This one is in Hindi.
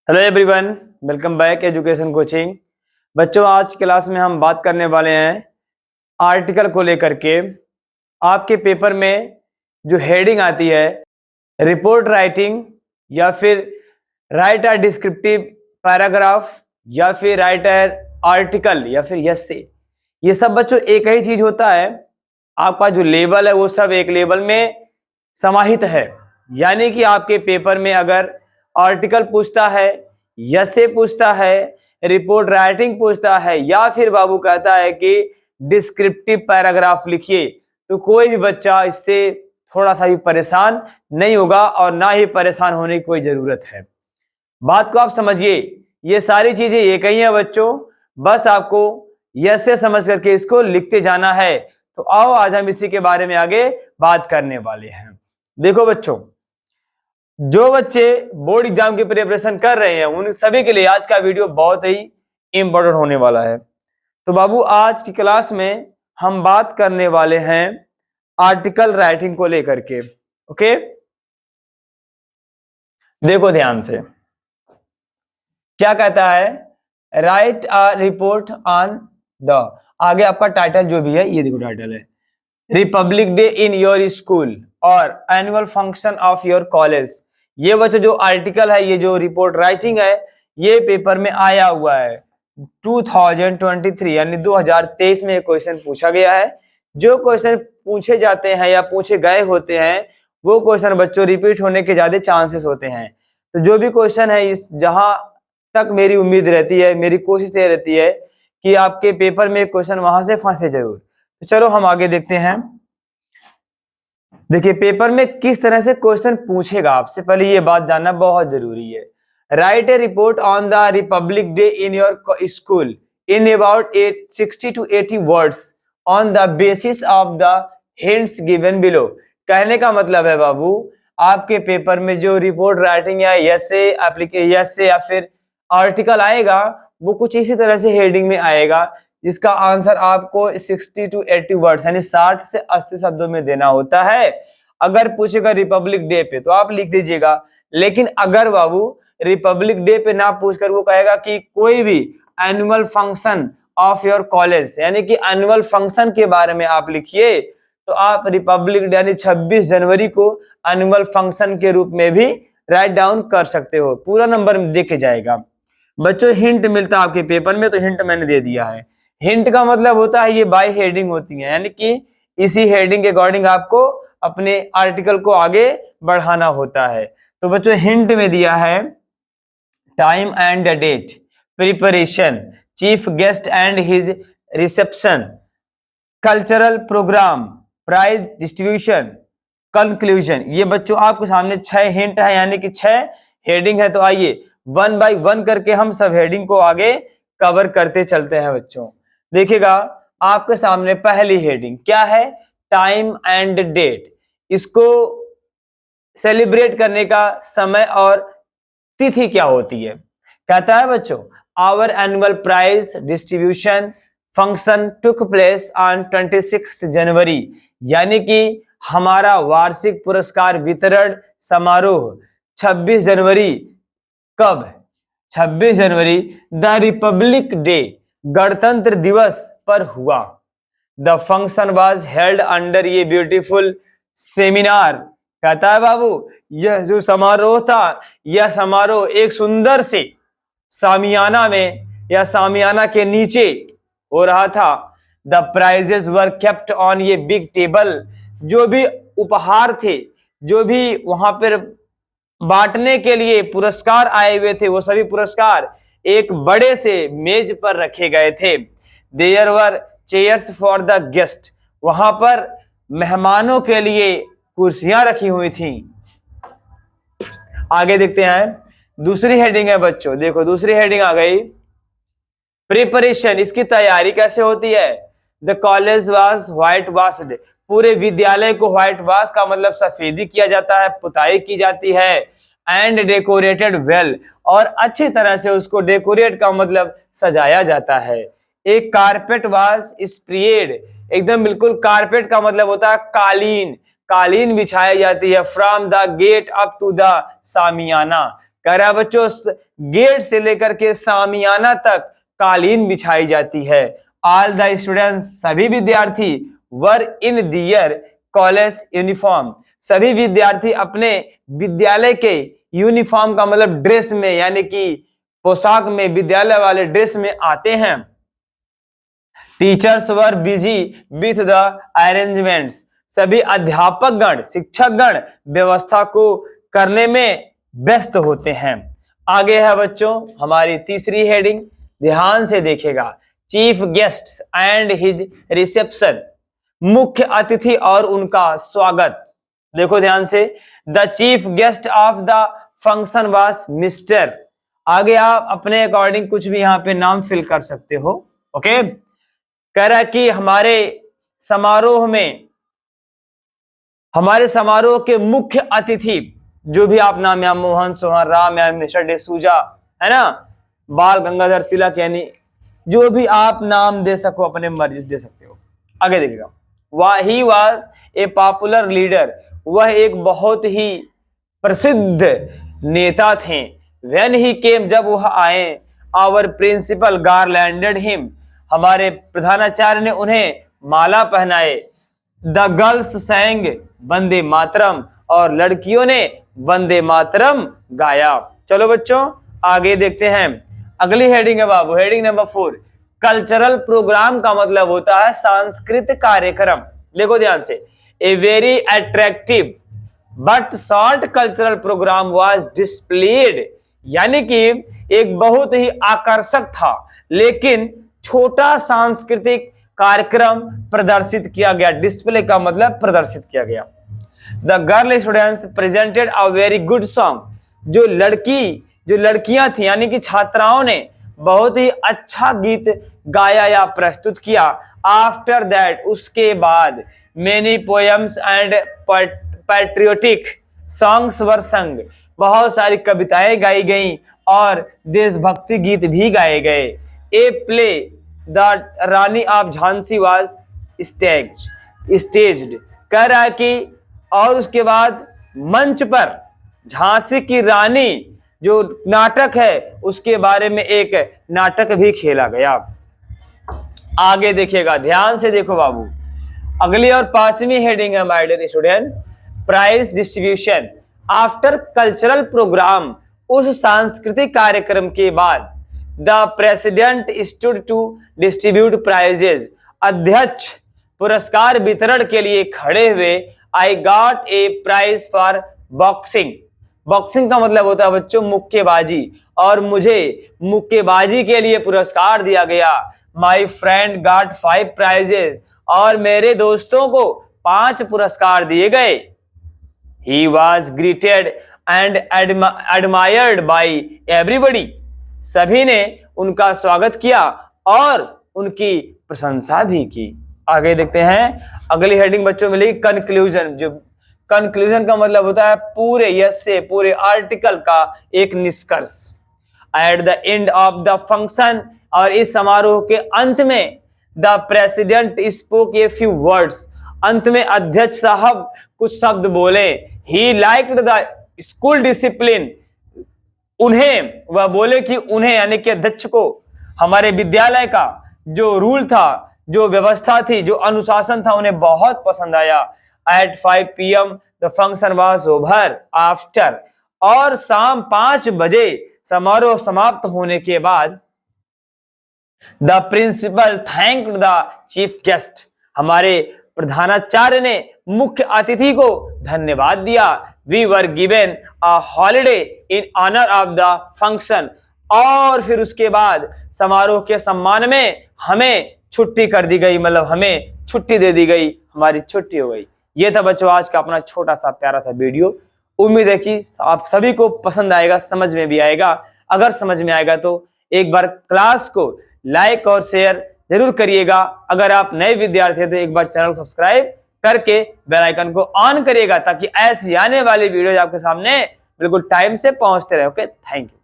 Hello everyone, welcome back education coaching. बच्चों, आज की क्लास में हम बात करने वाले हैं आर्टिकल को लेकर के। आपके पेपर में जो हेडिंग आती है रिपोर्ट राइटिंग, या फिर राइट अ डिस्क्रिप्टिव पैराग्राफ, या फिर राइट आर्टिकल, या फिर एस्से, ये सब बच्चों एक ही चीज होता है। आपका जो लेवल है वो सब एक लेवल में समाहित है। यानी कि आपके पेपर में अगर आर्टिकल पूछता है, एस्से पूछता है, रिपोर्ट राइटिंग पूछता है, या फिर बाबू कहता है कि डिस्क्रिप्टिव पैराग्राफ लिखिए, तो कोई भी बच्चा इससे थोड़ा सा भी परेशान नहीं होगा और ना ही परेशान होने की कोई जरूरत है। बात को आप समझिए, ये सारी चीजें एक ही है बच्चों, बस आपको एस्से समझ करके इसको लिखते जाना है। तो आओ आज हम इसी के बारे में आगे बात करने वाले हैं। देखो बच्चों, जो बच्चे बोर्ड एग्जाम की प्रिपरेशन कर रहे हैं उन सभी के लिए आज का वीडियो बहुत ही इंपॉर्टेंट होने वाला है। तो बाबू, आज की क्लास में हम बात करने वाले हैं आर्टिकल राइटिंग को लेकर के। ओके, देखो ध्यान से, क्या कहता है, right a report on the, आगे आपका टाइटल जो भी है, ये देखो टाइटल है republic day in your school और annual function of your college. ये बच्चों जो आर्टिकल है, ये जो रिपोर्ट राइटिंग है, ये पेपर में आया हुआ है 2023 यानी 2023 में क्वेश्चन पूछा गया है। जो क्वेश्चन पूछे जाते हैं या पूछे गए होते हैं वो क्वेश्चन बच्चों रिपीट होने के ज्यादा चांसेस होते हैं। तो जो भी क्वेश्चन है, इस जहां तक मेरी उम्मीद रहती है, मेरी कोशिश ये रहती है कि आपके पेपर में क्वेश्चन वहां से फंसे जरूर। तो चलो हम आगे देखते हैं। देखिए, पेपर में किस तरह से क्वेश्चन पूछेगा, आपसे पहले ये बात जानना बहुत जरूरी है। Right A report on the Republic day in your school in about 60 to 80 words on the basis of the hints given below. कहने का मतलब है बाबू, आपके पेपर में जो रिपोर्ट राइटिंग या एस्से या फिर आर्टिकल आएगा वो कुछ इसी तरह से हेडिंग में आएगा, जिसका आंसर आपको 60 to 80 वर्ड्स यानी 60 से 80 शब्दों में देना होता है। अगर पूछेगा रिपब्लिक डे पे तो आप लिख दीजिएगा, लेकिन अगर बाबू रिपब्लिक डे पे ना पूछकर वो कहेगा कि कोई भी annual function of your college यानी कि एनुअल फंक्शन के बारे में आप लिखिए, तो आप रिपब्लिक डे यानी 26 जनवरी को एनुअल फंक्शन के रूप में भी राइट डाउन कर सकते हो, पूरा नंबर देके जाएगा। बच्चों, हिंट मिलता है आपके पेपर में, तो हिंट मैंने दे दिया है। हिंट का मतलब होता है ये बाय हेडिंग होती है, यानी कि इसी हेडिंग के अकॉर्डिंग आपको अपने आर्टिकल को आगे बढ़ाना होता है। तो बच्चों, हिंट में दिया है time and date, preparation, chief guest and his reception, cultural programme, prize distribution, conclusion. ये बच्चों आपके सामने 6 हिंट है, यानी कि 6 हेडिंग है। तो आइए वन बाय वन करके हम सब हेडिंग को आगे कवर करते चलते हैं। बच्चों देखिएगा, आपके सामने पहली हेडिंग क्या है, टाइम एंड डेट। इसको सेलिब्रेट करने का समय और तिथि क्या होती है। कहता है बच्चों, our annual prize distribution function took place on 26 January, यानी कि हमारा वार्षिक पुरस्कार वितरण समारोह 26 जनवरी, कब, 26 जनवरी द रिपब्लिक डे, गणतंत्र दिवस पर हुआ। The function was held under ये ब्यूटीफुल सेमिनार। कहता है बाबू, यह जो समारोह था, यह समारोह एक सुंदर से सामियाना में या सामियाना के नीचे हो रहा था। The prizes were kept on ये बिग टेबल, जो भी उपहार थे, जो भी वहां पर बांटने के लिए पुरस्कार आए हुए थे, वो सभी पुरस्कार एक बड़े से मेज पर रखे गए थे। There were chairs for the guest, वहां पर मेहमानों के लिए कुर्सियां रखी हुई थी। आगे देखते हैं, दूसरी हेडिंग है बच्चों, देखो दूसरी हेडिंग आ गई प्रिपरेशन। इसकी तैयारी कैसे होती है। The college was white washed, पूरे विद्यालय को व्हाइट वाश का मतलब सफेदी किया जाता है, पुताई की जाती है। एंड डेकोरेटेड वेल, और अच्छी तरह से उसको डेकोरेट का मतलब सजाया जाता है। एक कारपेट वाज स्प्रेड, एकदम बिल्कुल कारपेट का मतलब होता है कालीन, कालीन बिछाई जाती है। From the gate up to the shamiana, कह रहा है बच्चों गेट से लेकर के सामियाना तक कालीन बिछाई जाती है। ऑल द स्टूडेंट्स सभी विद्यार्थी वर इन दियर कॉलेज यूनिफॉर्म, सभी विद्यार्थी अपने विद्यालय के यूनिफॉर्म का मतलब ड्रेस में यानी कि पोशाक में विद्यालय वाले ड्रेस में आते हैं। Teachers were busy with the arrangements, सभी अध्यापक गण शिक्षक गण व्यवस्था को करने में व्यस्त होते हैं। आगे है बच्चों हमारी तीसरी हेडिंग, ध्यान से देखिएगा, chief guests and his reception, मुख्य अतिथि और उनका स्वागत। देखो ध्यान से, the chief guest of the function was mister, आगे आप अपने अकॉर्डिंग कुछ भी यहाँ पे नाम फिल कर सकते हो। ओके, कह रहा है कि हमारे समारोह के मुख्य अतिथि जो भी आप नाम, या मोहन सोहन राम या मिस्टर डेसूजा है ना, बाल गंगाधर तिलक, यानी जो भी आप नाम दे सको अपने मर्जी से दे सकते हो। आगे देखिएगा, he was a popular leader, वह एक बहुत ही प्रसिद्ध नेता थे। व्हेन ही केम, जब वह आए, आवर प्रिंसिपल गारलैंडेड हिम, हमारे प्रधानाचार्य ने उन्हें माला पहनाए। द गर्ल्स सैंग वंदे मातरम, और लड़कियों ने वंदे मातरम गाया। चलो बच्चों आगे देखते हैं, अगली हेडिंग है बाबू, हेडिंग नंबर 4, कल्चरल प्रोग्राम का मतलब होता है सांस्कृतिक कार्यक्रम। देखो ध्यान से, a very attractive but short cultural programme was displayed, यानी कि एक बहुत ही आकर्षक था लेकिन छोटा सांस्कृतिक कार्यक्रम प्रदर्शित किया गया। डिस्प्ले का मतलब प्रदर्शित किया गया। The girl students presented a very good song, जो लड़कियां थी यानी कि छात्राओं ने बहुत ही अच्छा गीत गाया या प्रस्तुत किया। आफ्टर दैट, उसके बाद, many poems and patriotic songs वर संग, बहुत सारी कविताएं गाई गईं और देशभक्ति गीत भी गाए गए। A play the Rani of Jhansi was staged, कह रहा है कि और उसके बाद मंच पर झांसी की रानी जो नाटक है उसके बारे में एक नाटक भी खेला गया। आगे देखिएगा, ध्यान से देखो बाबू, अगली और 5वीं हेडिंग है my dear student, prize distribution. After cultural programme, उस सांस्कृतिक कार्यक्रम के बाद, the president stood to distribute prizes, अध्यक्ष पुरस्कार वितरण के लिए खड़े हुए। I got a prize for boxing, boxing का मतलब होता है बच्चों मुक्केबाजी, और मुझे मुक्केबाजी के लिए पुरस्कार दिया गया। माई फ्रेंड गॉट 5 प्राइजेस, और मेरे दोस्तों को 5 पुरस्कार दिए गए। He was greeted and admired by everybody, सभी ने उनका स्वागत किया और उनकी प्रशंसा भी की। आगे देखते हैं, अगली हेडिंग बच्चों मिलेगी कंक्लूजन। जो कंक्लूजन का मतलब होता है पूरे यश से, पूरे आर्टिकल का एक निष्कर्ष। At the end of the function, और इस समारोह के अंत में, the president spoke a few words, अंत में अध्यक्ष साहब कुछ शब्द बोले। He liked the school discipline, उन्हें, वह बोले कि उन्हें यानी कि अध्यक्ष को हमारे विद्यालय का जो रूल था, जो व्यवस्था थी, जो अनुशासन था, उन्हें बहुत पसंद आया। At 5 PM the function was over after, और शाम 5 बजे समारोह समाप्त होने के बाद, the principal thanked the chief guest, हमारे प्रधानाचार्य ने मुख्य अतिथि को धन्यवाद दिया। We were given a holiday in honour of the function, और फिर उसके बाद समारोह के सम्मान में हमें छुट्टी कर दी गई, मतलब हमें छुट्टी दे दी गई, हमारी छुट्टी हो गई। ये था बच्चों आज का अपना छोटा सा प्यारा सा वीडियो। उम्मीद है कि आप सभी को पसंद आएगा, समझ में भी आएगा। अगर समझ में आएगा तो एक बार क्लास को लाइक और शेयर जरूर करिएगा। अगर आप नए विद्यार्थी हैं तो एक बार चैनल को सब्सक्राइब करके बेल आइकन को ऑन करिएगा, ताकि ऐसी आने वाली वीडियो आपके सामने बिल्कुल टाइम से पहुंचते रहे। Okay, thank you.